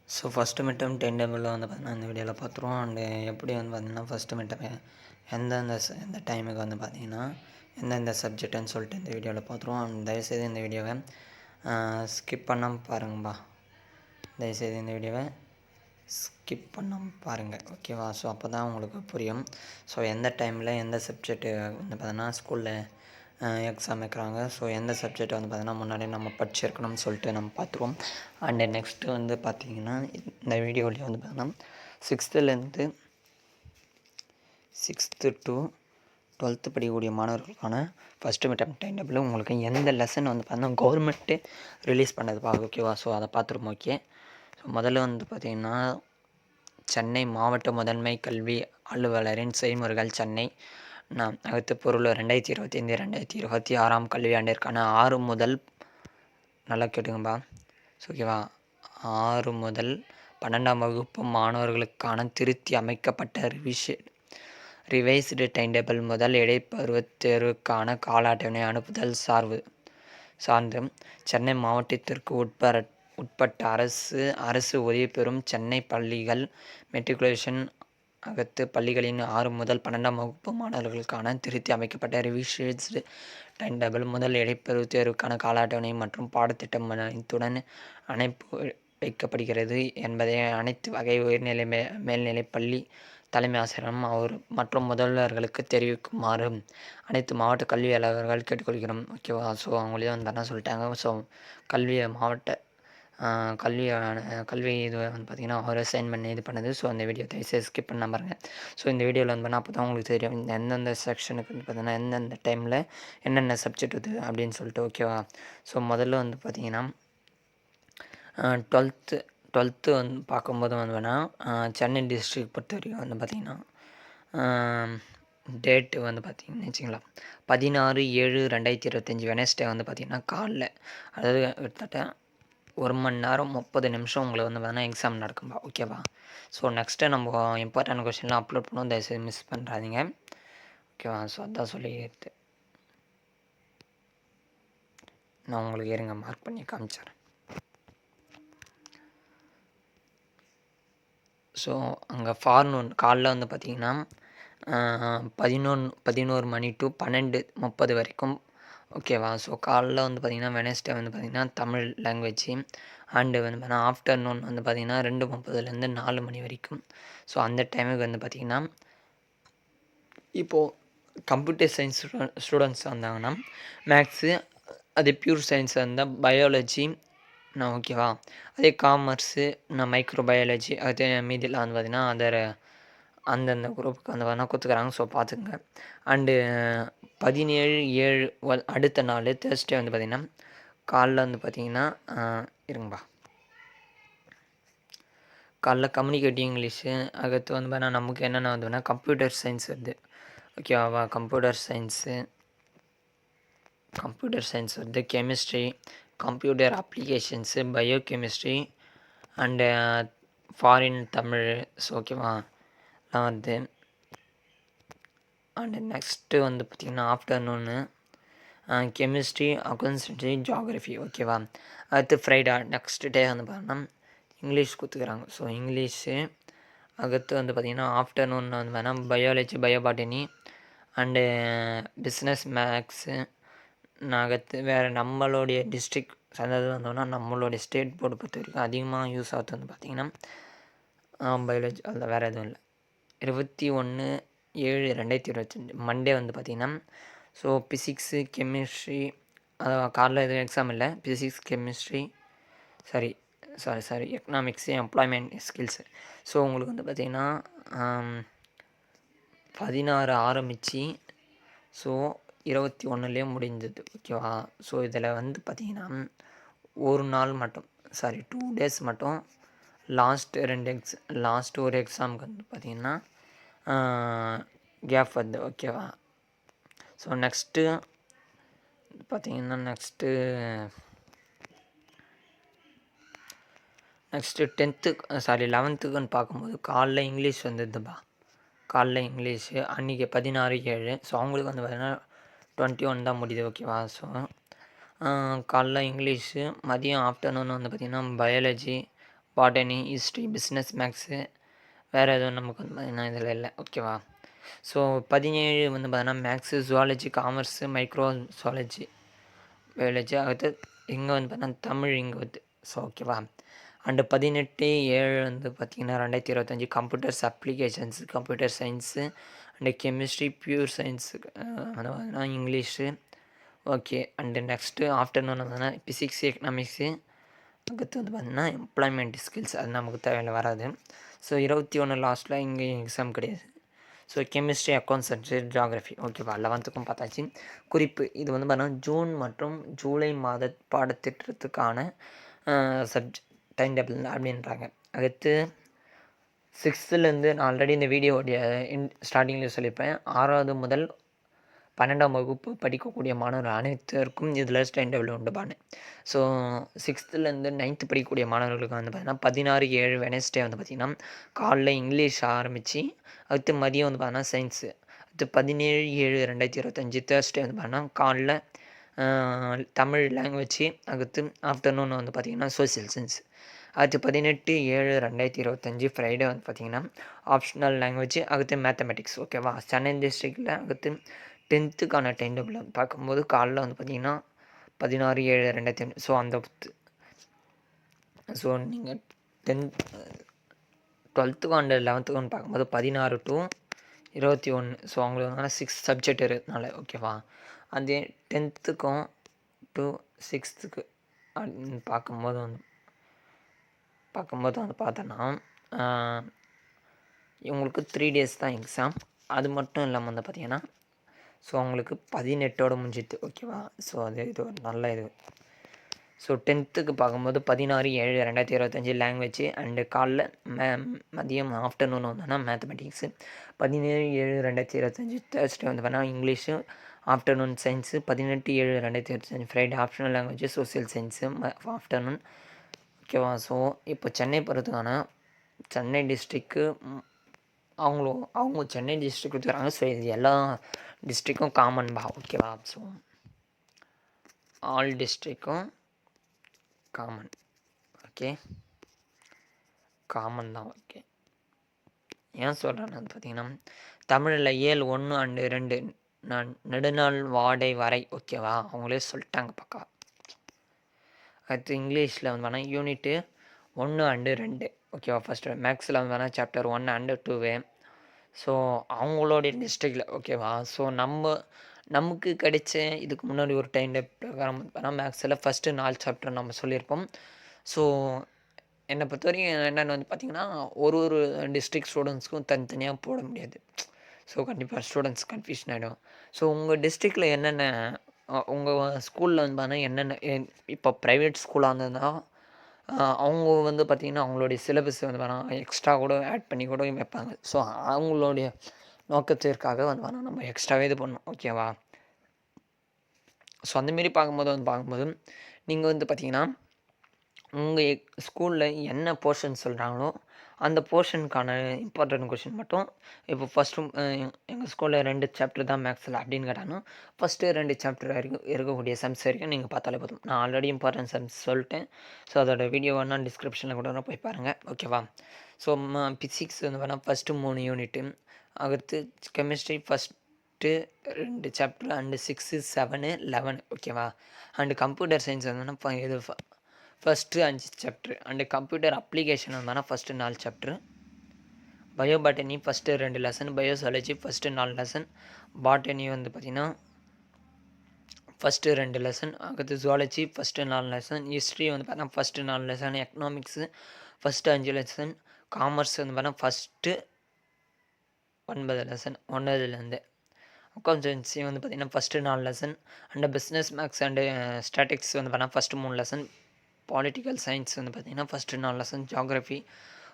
So first midterm time டேபிளில் வந்து பார்த்தீங்கன்னா இந்த வீடியோவில் பார்த்துருவோம். அண்டு எப்படி வந்து பார்த்தீங்கன்னா ஃபஸ்ட்டு மிட்டமே எந்த டைமுக்கு வந்து பார்த்தீங்கன்னா எந்தெந்த சப்ஜெக்ட்டுன்னு சொல்லிட்டு இந்த வீடியோவில் பார்த்துருவோம். அண்ட் தயவுசெய்து இந்த வீடியோவை ஸ்கிப் பண்ணாமல் பாருங்கப்பா. தயவுசெய்து இந்த வீடியோவை ஸ்கிப் பண்ணாமல் பாருங்கள், ஓகேவா? ஸோ அப்போ தான் உங்களுக்கு புரியும். ஸோ எந்த டைமில் எந்த சப்ஜெக்ட்டு வந்து பார்த்தீங்கன்னா ஸ்கூலில் எக்ஸாம் வைக்கிறாங்க. ஸோ எந்த சப்ஜெக்ட் வந்து பார்த்தீங்கன்னா முன்னாடியே நம்ம படிச்சிருக்கணும்னு சொல்லிட்டு நம்ம பார்த்துருவோம். அண்டு நெக்ஸ்ட்டு வந்து பார்த்திங்கன்னா இந்த வீடியோவிலேயே வந்து பார்த்தீங்கன்னா சிக்ஸ்த்து டு 12th படிக்கக்கூடிய மாணவர்களுக்கான ஃபஸ்ட்டு மிட்டம் டைம் டேபிள் உங்களுக்கு எந்த லெசன் வந்து பார்த்தீங்கன்னா கவர்மெண்ட்டே ரிலீஸ் பண்ணதுப்பா, ஓகேவா? ஸோ அதை பார்த்துருவோம். ஓகே, ஸோ முதல்ல வந்து பார்த்திங்கன்னா சென்னை மாவட்ட முதன்மை கல்வி அலுவலரின் செய்முறைகள் சென்னை அடுத்த பொருள் 2025-2026 கல்வியாண்டிற்கான 6 முதல் நல்லா கேட்டுங்கப்பா, ஓகேவா? 6 முதல் 12ஆம் வகுப்பு மாணவர்களுக்கான திருத்தி அமைக்கப்பட்ட ரிவைஸ்டு டைம் டேபிள் முதல் இடைப்பருவத் தேர்வுக்கான கால அட்டவணை அனுப்புதல் சார்ந்து சென்னை மாவட்டத்திற்கு உட்பட்ட அரசு உதவி பெறும் சென்னை பள்ளிகள் மெட்ரிகுலேஷன் பள்ளிகளின் 6 முதல் 12ஆம் வகுப்பு மாணவர்களுக்கான திருத்தி அமைக்கப்பட்ட ரிவைஸ்டு டைம் டேபிள் முதல் இடைப்பருவத் தேர்வுக்கான கால அட்டவணை மற்றும் பாடத்திட்டம் இத்துடன் அனுப்பி வைக்கப்படுகிறது என்பதை அனைத்து வகை உயர்நிலை மேல்நிலை பள்ளி தலைமை ஆசிரியரும் மற்றும் முதல்வர்களுக்கு தெரிவிக்குமாறு அனைத்து மாவட்ட கல்வி அலுவலர்கள் கேட்டுக்கொள்கிறோம், ஓகேவா? ஸோ அவங்களே வந்து என்ன சொல்லிட்டாங்க. ஸோ மாவட்ட கல்வி இது வந்து பார்த்திங்கன்னா ஒரு அசைன்மெண்ட் இது பண்ணுது. ஸோ அந்த வீடியோ தயவுசெய்து ஸ்கிப் பண்ண பாருங்கள். ஸோ இந்த வீடியோவில் வந்து பண்ணால் அப்போ தான் உங்களுக்கு தெரியும் எந்தெந்த செக்ஷனுக்கு வந்து பார்த்திங்கன்னா எந்தெந்த டைமில் என்னென்ன சப்ஜெக்ட் இது அப்படின்னு சொல்லிட்டு, ஓகேவா? ஸோ முதல்ல வந்து பார்த்திங்கன்னா 12th வந்து பார்க்கும்போது வந்து வேணால் சென்னை டிஸ்ட்ரிக்ட் பொறுத்த வரைக்கும் வந்து பார்த்திங்கன்னா டேட்டு வந்து பார்த்திங்கன்னு வச்சுங்களா 16/7/2025 வெனஸ்டே வந்து பார்த்திங்கன்னா காலைல, அதாவது கிட்டத்தட்ட 1 மணி நேரம் 30 நிமிஷம் உங்களுக்கு வந்து பார்த்தீங்கன்னா எக்ஸாம் நடக்கும்பா, ஓகேவா? ஸோ நெக்ஸ்ட்டு நம்ம இம்பார்ட்டன்ட் கொஸ்டின்லாம் அப்லோட் பண்ணுவோம், தயவுசெய்து மிஸ் பண்ணுறாதீங்க, ஓகேவா? ஸோ அதான் சொல்லிடுது. நான் உங்களுக்கு இருங்க மார்க் பண்ணி காமிச்சிடுறேன். ஸோ அங்கே ஃபார்னூன் காலைல வந்து பார்த்திங்கன்னா 11 மணி டு 12:30 வரைக்கும், ஓகேவா? ஸோ காலைல வந்து பார்த்திங்கன்னா வெனஸ்டே வந்து பார்த்திங்கன்னா தமிழ் லாங்குவேஜ். அண்டு வந்து பார்த்தீங்கன்னா ஆஃப்டர்நூன் வந்து பார்த்திங்கன்னா 2:30 4 மணி வரைக்கும். ஸோ அந்த டைமுக்கு வந்து பார்த்திங்கன்னா இப்போது கம்ப்யூட்டர் சயின்ஸ் ஸ்டூடெண்ட்ஸ் வந்தாங்கன்னா மேக்ஸு, அது பியூர் சயின்ஸ் இருந்தால் பயாலஜி, ஓகேவா? அதே காமர்ஸு, மைக்ரோ பயாலஜி, அது மீதிலாம் வந்து பார்த்திங்கன்னா அந்தந்த குரூப்புக்கு வந்து பார்த்தீங்கன்னா கொடுத்துக்குறாங்க. ஸோ பார்த்துக்குங்க. அண்டு 17/7 அடுத்த நாள் தேர்ஸ்டே வந்து பார்த்திங்கன்னா காலைல வந்து பார்த்திங்கன்னா இருங்கப்பா, காலைல கம்யூனிகேட்டிவ் இங்கிலீஷு, அடுத்து வந்து பார்த்தீங்கன்னா நமக்கு என்னென்ன வந்துன்னா கம்ப்யூட்டர் சயின்ஸ் வருது, ஓகேவா? கம்ப்யூட்டர் சயின்ஸ் வந்து chemistry, computer applications, bio chemistry and foreign Tamil, so ஓகேவா? நான் வந்து அண்டு நெக்ஸ்ட்டு வந்து பார்த்திங்கன்னா ஆஃப்டர்நூனு கெமிஸ்ட்ரி, அக்கௌண்டன்சி, ஜியாகிரஃபி, ஓகேவா? அடுத்து ஃப்ரைடே நெக்ஸ்ட் டே வந்து பார்த்தீங்கன்னா இங்கிலீஷ் கொடுத்துக்கிறாங்க. ஸோ இங்கிலீஷு, அடுத்து வந்து பார்த்திங்கன்னா ஆஃப்டர்நூன் வந்து பார்த்தீங்கன்னா biology, bio botany and business maths. அடுத்து வேறு நம்மளுடைய டிஸ்ட்ரிக் அதாவது வந்தோன்னா நம்மளுடைய ஸ்டேட் போர்டு பொறுத்த வரைக்கும் அதிகமாக யூஸ் ஆகுது வந்து பார்த்திங்கன்னா பயாலஜி, அதில் வேறு எதுவும் இல்லை. 21/7/2025 மண்டே வந்து பார்த்திங்கன்னா ஸோ ஃபிசிக்ஸு, கெமிஸ்ட்ரி, காலைல எதுவும் எக்ஸாம் இல்லை. Physics, chemistry, sorry economics, employment skills. So உங்களுக்கு வந்து பார்த்திங்கன்னா 16 ஆரம்பித்து ஸோ 21 முடிஞ்சது, ஓகேவா? ஸோ இதில் வந்து பார்த்திங்கன்னா ஒரு நாள் மட்டும் 2 டேஸ் மட்டும் லாஸ்ட் ஒரு எக்ஸாமுக்கு வந்து பார்த்திங்கன்னா கேப் வருது, ஓகேவா? ஸோ நெக்ஸ்ட்டு பார்த்திங்கன்னா நெக்ஸ்ட்டு 11th பார்க்கும்போது காலைல இங்கிலீஷ் வந்துடுதுப்பா. காலைல இங்கிலீஷு அன்றைக்கி 16/7. ஸோ அவங்களுக்கு வந்து பார்த்திங்கன்னா 21 தான் முடியுது, ஓகேவா? ஸோ காலைல இங்கிலீஷு, மதியம் ஆஃப்டர்நூன் வந்து பார்த்திங்கன்னா biology, botany, history, business maths, வேறு எதுவும் நமக்கு வந்து பார்த்திங்கன்னா இதில் இல்லை. ஓகேவா? ஸோ 17 வந்து பார்த்தீங்கன்னா maths, zoology, commerce, micro zoology, biology. அடுத்து இங்கே வந்து பார்த்தீங்கன்னா தமிழ் இங்கே வந்து. ஸோ ஓகேவா? அண்டு 18/7 வந்து பார்த்திங்கன்னா 2025 computers applications, computer science and chemistry, pure சயின்ஸுக்கு வந்து பார்த்தீங்கன்னா English. Okay. And next afternoon வந்தோன்னா ஃபிசிக்ஸ், எக்கனாமிக்ஸு. அடுத்து வந்து பார்த்திங்கன்னா எம்ப்ளாய்மெண்ட் ஸ்கில்ஸ், அது நமக்கு தேவையில்லை, வராது. ஸோ 21 லாஸ்ட்டில் இங்கே எக்ஸாம் கிடையாது. So chemistry, accounts and geography. ஓகேவா? 11த்துக்கும் பார்த்தாச்சு. குறிப்பு, இது வந்து பார்த்தீங்கன்னா ஜூன் மற்றும் ஜூலை மாத பாடத்திட்டத்துக்கான டைம் டேபிள் அப்படின்றாங்க. அடுத்து 6லேருந்து நான் ஆல்ரெடி இந்த வீடியோடைய ஸ்டார்டிங்கில் சொல்லியிருப்பேன். 6வது முதல் 12ஆம் வகுப்பு படிக்கக்கூடிய மாணவர்கள் அனைத்திற்கும் இதில் டைம் டேபிள் உண்டுபானு. ஸோ 6லேருந்து 9th படிக்கக்கூடிய மாணவர்களுக்கு வந்து பார்த்திங்கன்னா 16/7 வெனஸ்டே வந்து பார்த்திங்கன்னா காலைல இங்கிலீஷ் ஆரம்பித்து, அடுத்து மதியம் வந்து பார்த்தீங்கன்னா சயின்ஸு, அடுத்து 17/7/2025 தேர்ஸ்டே வந்து பார்த்தீங்கன்னா காலைல தமிழ் லாங்குவேஜ், அடுத்து ஆஃப்டர்நூன் வந்து பார்த்திங்கன்னா சோசியல் சயின்ஸ், அடுத்து 18/7/2025 ஃப்ரைடே வந்து பார்த்திங்கன்னா ஆப்ஷனல் லாங்குவேஜ், அடுத்து மேத்தமெட்டிக்ஸ். ஓகேவா? சென்னை டிஸ்ட்ரிக்டில் அடுத்து 10த்துக்கான டைம் டேபிள் பார்க்கும்போது காலைல வந்து பார்த்திங்கன்னா 16/7/2025. ஸோ அந்த ஸோ நீங்கள் 12த்துக்கும் அண்டு 11த்துக்கும் பார்க்கும்போது 16 to 21. ஸோ அவங்களுக்கு வந்து 6 சப்ஜெக்ட் இருக்கிறதுனால. ஓகேவா? அதே 10த்துக்கும் to 6த்துக்கு அப்படின்னு பார்க்கும்போது வந்து பார்த்தோன்னா இவங்களுக்கு 3 days தான் எக்ஸாம். அது மட்டும் இல்லாமல் வந்து பார்த்திங்கன்னா ஸோ அவங்களுக்கு 18ஓட முடிஞ்சிது. ஓகேவா? ஸோ அது இது ஒரு நல்ல இது. ஸோ 10த்துக்கு பார்க்கும்போது 16/7/2025 லாங்குவேஜ் அண்டு காலைல மதியம் ஆஃப்டர்நூன் வந்தோன்னா மேத்தமெட்டிக்ஸு, 17/7/2025 தேர்ஸ்டே வந்து பார்த்தா English, afternoon science, 18/7/2025 Friday optional language, social science afternoon. ஓகேவா? ஸோ இப்போ சென்னை போகிறதுக்கான சென்னை டிஸ்ட்ரிக்கு அவங்க சென்னை டிஸ்ட்ரிக் கொடுத்துக்கிறாங்க. ஸோ இது எல்லா டிஸ்ட்ரிக்கும் காமன்பா. ஓகேவா? ஸோ ஆல் டிஸ்ட்ரிக்கும் காமன். ஓகே, காமன் தான். ஓகே, ஏன் சொல்கிறேன்னு பார்த்தீங்கன்னா தமிழில் இயல் 1 அண்டு 2 நெடுநாள் வாடை வரை. ஓகேவா? அவங்களே சொல்லிட்டாங்க பக்கா. அடுத்து இங்கிலீஷில் வந்து வேணால் யூனிட்டு 1 அண்டு 2. ஓகேவா? ஃபஸ்ட்டு மேக்ஸில் வந்து வேணால் சாப்டர் 1 அண்டு 2. ஸோ அவங்களுடைய டிஸ்ட்ரிக்டில். ஓகேவா? ஸோ நமக்கு கிடைச்ச இதுக்கு முன்னாடி ஒரு டைம் பிரகாரம் பார்த்தா மேக்ஸில் ஃபஸ்ட்டு 4 சாப்டர் நம்ம சொல்லியிருப்போம். ஸோ என்னை பொறுத்த வரைக்கும் என்னென்னு வந்து பார்த்திங்கன்னா ஒரு டிஸ்ட்ரிக்ட் ஸ்டூடெண்ட்ஸ்க்கும் தனித்தனியாக போட முடியாது. ஸோ கண்டிப்பாக ஸ்டூடெண்ட்ஸ் கன்ஃபியூஷன் ஆகிடும். ஸோ உங்கள் டிஸ்ட்ரிக்டில் என்னென்ன உங்கள் ஸ்கூலில் வந்து பார்த்தீங்கன்னா என்னென்ன இப்போ ப்ரைவேட் ஸ்கூலாக இருந்ததுன்னா அவங்க வந்து பார்த்திங்கன்னா அவங்களுடைய சிலபஸ் வந்து வேணால் எக்ஸ்ட்ரா கூட ஆட் பண்ணி கூட வைப்பாங்க. ஸோ அவங்களுடைய நோக்கத்திற்காக வந்து வேணால் நம்ம எக்ஸ்ட்ராவே இது பண்ணணும். ஓகேவா? ஸோ அந்தமாரி பார்க்கும்போது நீங்கள் வந்து பார்த்திங்கன்னா உங்கள் ஸ்கூலில் என்ன போர்ஷன் சொல்கிறாங்களோ அந்த போர்ஷனுக்கான இம்பார்ட்டன்ட் கொஷின் மட்டும். இப்போ ஃபஸ்ட்டு எங்கள் ஸ்கூலில் 2 சாப்டர் தான் மேக்ஸில் அப்படின்னு கேட்டாங்கன்னா ஃபஸ்ட்டு 2 சாப்டர் வரைக்கும் இருக்கக்கூடிய சம்ஸ் வரைக்கும் நீங்கள் பார்த்தாலே போதும். நான் ஆல்ரெடி இம்பார்ட்டன்ட் சம்ஸ் சொல்லிட்டேன். ஸோ அதோட வீடியோ வேணால் டிஸ்கிரிப்ஷனில் கூட போய் பாருங்கள். ஓகேவா? ஸோ ஃபிசிக்ஸ் வந்து வேணால் ஃபஸ்ட்டு 3 யூனிட்டு, அடுத்து கெமிஸ்ட்ரி ஃபஸ்ட்டு 2 சாப்டர் அண்டு 6, 7, 11. ஓகேவா? அண்டு கம்ப்யூட்டர் சயின்ஸ் வந்து இது first 5 chapter and computer application வந்தால் first 4 chapter, bio botany first 2 lesson, bio zoology first 4 lesson, botany வந்து பார்த்திங்கன்னா ஃபஸ்ட்டு 2 லெசன், அடுத்து ஜுவாலஜி ஃபஸ்ட்டு 4 லெசன், ஹிஸ்ட்ரி வந்து பார்த்தீங்கன்னா first 4 lesson, economics first 5 lesson, commerce வந்து பார்த்தீங்கன்னா ஃபஸ்ட்டு 9 லெசன் 1லேருந்து, அக்கௌண்டன்சி வந்து பார்த்திங்கன்னா first 4 lesson and business maths and statistics வந்து பார்த்தீங்கன்னா ஃபஸ்ட்டு 3 லெசன், பாலிட்டிக்கல் சயின்ஸ் வந்து பார்த்திங்கன்னா first 4 lesson, geography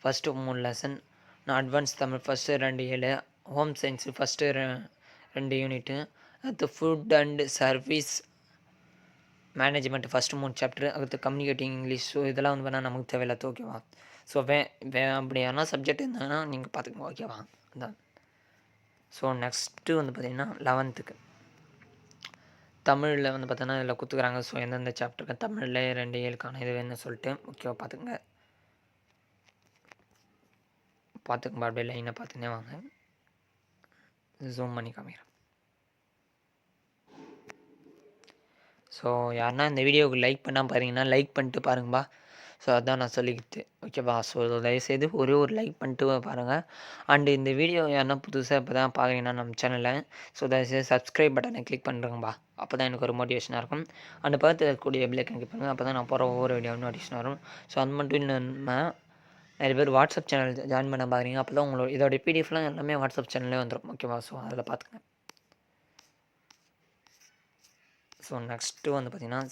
first 3 lesson, advance Tamil first 2 7, home science first 2 unit, அடுத்து food and service management first 3 chapter, அடுத்து communicating English. So இதெல்லாம் வந்து வேணால் நமக்கு தேவையில்லாத. ஓகேவா? ஸோ அப்படியான சப்ஜெக்ட் இருந்தாங்கன்னா நீங்கள் பார்த்துக்கோங்க. ஓகேவா? அதான். ஸோ நெக்ஸ்ட்டு வந்து பார்த்திங்கன்னா 11த்துக்கு தமிழில் வந்து பார்த்தோன்னா இதில் கொடுத்துக்குறாங்க. ஸோ எந்தெந்த சாப்டருக்கு தமிழில் 2 7க்கான இது வேணும்னு சொல்லிட்டு. ஓகேவா? பார்த்துங்க. பார்த்துக்கும்பா, அப்படியே லைனை பார்த்துன்னே வாங்க. ஜூம் பண்ணி காமிக்கிறேன். ஸோ யாருன்னா இந்த வீடியோவுக்கு லைக் பண்ணால் பாருங்கன்னா லைக் பண்ணிட்டு பாருங்கப்பா. ஸோ அதான் நான் சொல்லிக்கிட்டு ஓகேவா. ஸோ தயவுசெய்து ஒரே ஒரு லைக் பண்ணிட்டு பாருங்கள். அண்டு இந்த வீடியோ யாருன்னா புதுசாக இப்போ தான் பார்க்குறீங்கன்னா நம்ம சேனலில், ஸோ தயவுசெய்து சப்ஸ்கிரைப் பட்டனை கிளிக் பண்ணுறேங்கப்பா. அப்போ தான் எனக்கு ஒரு மோட்டிவேஷனாக இருக்கும். அண்டு பார்த்து இருக்கக்கூடிய பெல்லைக்கன் கிளிக் பண்ணுங்கள். அப்போ தான் நான் போகிற ஒவ்வொரு வீடியோ நோட்டிஃபிகேஷன் வரும். ஸோ அது மட்டும் இல்லாமல் நிறைய பேர் வாட்ஸ்அப் சேனல் ஜாயின் பண்ண பார்க்குறீங்க. அப்போ தான் உங்களோட இதோட பிடிஎஃப்லாம் எல்லாமே வாட்ஸ்அப் சேனல்லே வந்துடும் ஓகேவா. ஸோ அதில் பார்த்துங்க. ஸோ நெக்ஸ்ட்டு வந்து பார்த்திங்கன்னா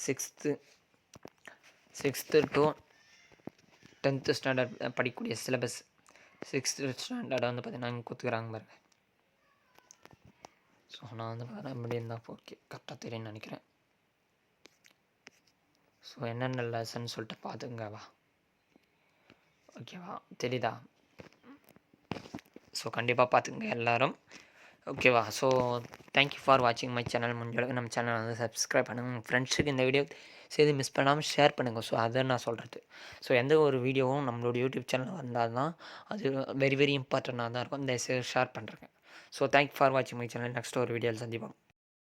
சிக்ஸ்த்து டு 10th ஸ்டாண்டர்ட் படிக்கக்கூடிய சிலபஸ். 6th ஸ்டாண்டர்டை வந்து பார்த்திங்கன்னா இங்கே கொடுத்துக்கிறாங்க பாருங்க. ஸோ நான் வந்து பார்த்தீங்கன்னா இப்படி இருந்தால் ஓகே கரெக்டாக தெரியும்னு நினைக்கிறேன். ஸோ என்னென்ன லெசன் சொல்லிட்டு பார்த்துங்கவா. ஓகேவா, தெரியுதா? ஸோ கண்டிப்பாக பார்த்துங்க எல்லோரும் ஓகேவா. ஸோ தேங்க்யூ ஃபார் வாட்சிங் மை சேனல். முடிஞ்சளவுக்கு நம்ம சேனலை வந்து சப்ஸ்கிரைப் பண்ணுங்கள். உங்கள் ஃப்ரெண்ட்ஸுக்கு இந்த வீடியோ செய்து மிஸ் பண்ணாமல் ஷேர் பண்ணுங்கள். ஸோ அதை நான் சொல்கிறது. ஸோ எந்த ஒரு வீடியோவும் நம்மளோட யூடியூப் சேனல் வந்தால் தான் அது வெரி வெரி இம்பார்ட்டண்ட்டாக தான் இருக்கும். தயவுசெய்து ஷேர் பண்ணுறேங்க. ஸோ தேங்க்யூ ஃபார் வாட்சிங் மை சேனல். நெக்ஸ்ட் ஒரு வீடியோவில் சந்திப்போம்.